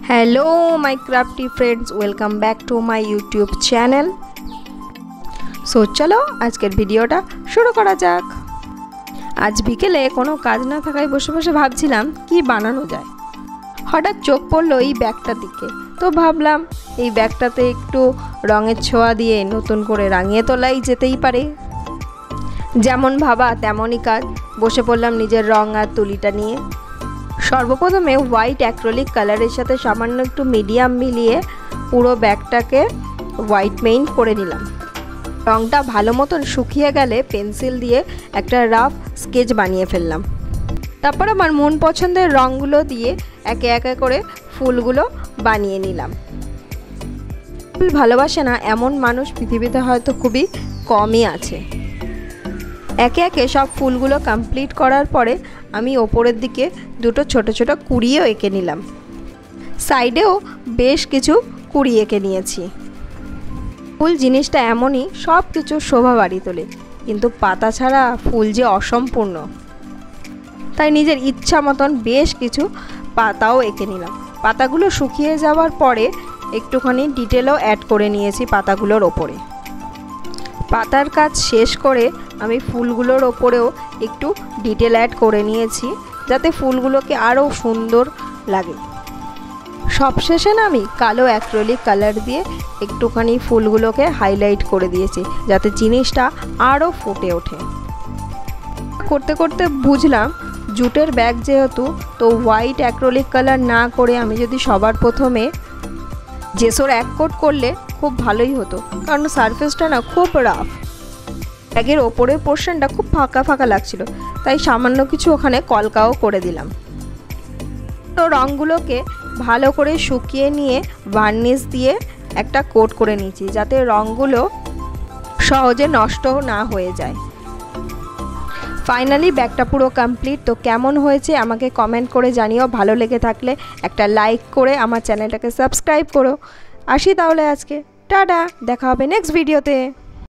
Hello my crafty friends, welcome back to my YouTube channel. So चलो आजकेर भिडियोटा शुरू करा जाक। आज बिकेले कोनो काज ना थाकाय बसे बसे भाबछिलाम कि बानानो जाय। हठाৎ चोख पड़लो এই ব্যাগটার দিকে, তো ভাবলাম এই ব্যাগটাতে একটু রঙের ছোঁয়া দিয়ে নতুন করে রাঙিয়ে তোলাই যেতেই পারে। যেমন ভাবা তেমনই কাজ, বসে পড়লাম নিজের রং আর তুলিটা নিয়ে। সর্বপ্রথমে হোয়াইট অ্যাক্রিলিক কালারের সাথে সামান্য একটু মিডিয়াম মিলিয়ে পুরো ব্যাগটাকে হোয়াইট পেইন্ট করে নিলাম। রংটা ভালো মতন শুকিয়ে গেলে পেন্সিল দিয়ে একটা রাফ স্কেচ বানিয়ে ফেললাম। তারপর আমার মন পছন্দের রঙগুলো দিয়ে একে একে করে ফুলগুলো বানিয়ে নিলাম। ফুল ভালোবাসে না এমন মানুষ পৃথিবীতে হয়তো খুবই কমই আছে। একে একে সব ফুলগুলো কমপ্লিট করার পরে আমি ওপরের দিকে দুটো ছোট ছোট কুড়িও এঁকে নিলাম। সাইডেও বেশ কিছু কুড়ি এঁকে নিয়েছি। ফুল জিনিসটা এমনই, সব কিছু শোভা বাড়িয়ে তোলে, কিন্তু পাতা ছাড়া ফুল যে অসম্পূর্ণ। তাই নিজের ইচ্ছা মতন বেশ কিছু পাতাও এঁকে নিলাম। পাতাগুলো শুকিয়ে যাওয়ার পরে একটুখানি ডিটেলও অ্যাড করে নিয়েছি পাতাগুলোর ওপরে। পাতার কাজ শেষ করে আমি ফুলগুলোর ওপরেও একটু ডিটেল অ্যাড করে নিয়েছি, যাতে ফুলগুলোকে আরও সুন্দর লাগে। সবশেষে না আমি কালো অ্যাক্রিলিক কালার দিয়ে একটুখানি ফুলগুলোকে হাইলাইট করে দিয়েছি, যাতে জিনিসটা আরও ফুটে ওঠে। করতে করতে বুঝলাম জুটের ব্যাগ যেহেতু, তো হোয়াইট অ্যাক্রিলিক কালার না করে আমি যদি সবার প্রথমে জেসোর এক কোট করলে খুব ভালোই হতো, কারণ সারফেসটা না খুব রাফ। ব্যাগের ওপরের পোর্শনটা খুব ফাঁকা ফাঁকা লাগছিল, তাই সামান্য কিছু ওখানে কলকাও করে দিলাম। তো রঙগুলোকে ভালো করে শুকিয়ে নিয়ে ভার্নিশ দিয়ে একটা কোট করে নিয়েছি, যাতে রঙগুলো সহজে নষ্ট না হয়ে যায়। ফাইনালি ব্যাগটা পুরো কমপ্লিট। তো কেমন হয়েছে আমাকে কমেন্ট করে জানিও। ভালো লেগে থাকলে একটা লাইক করে আমার চ্যানেলটাকে সাবস্ক্রাইব করো। আসি তাহলে আজকে, টাটা, দেখা হবে নেক্সট ভিডিওতে।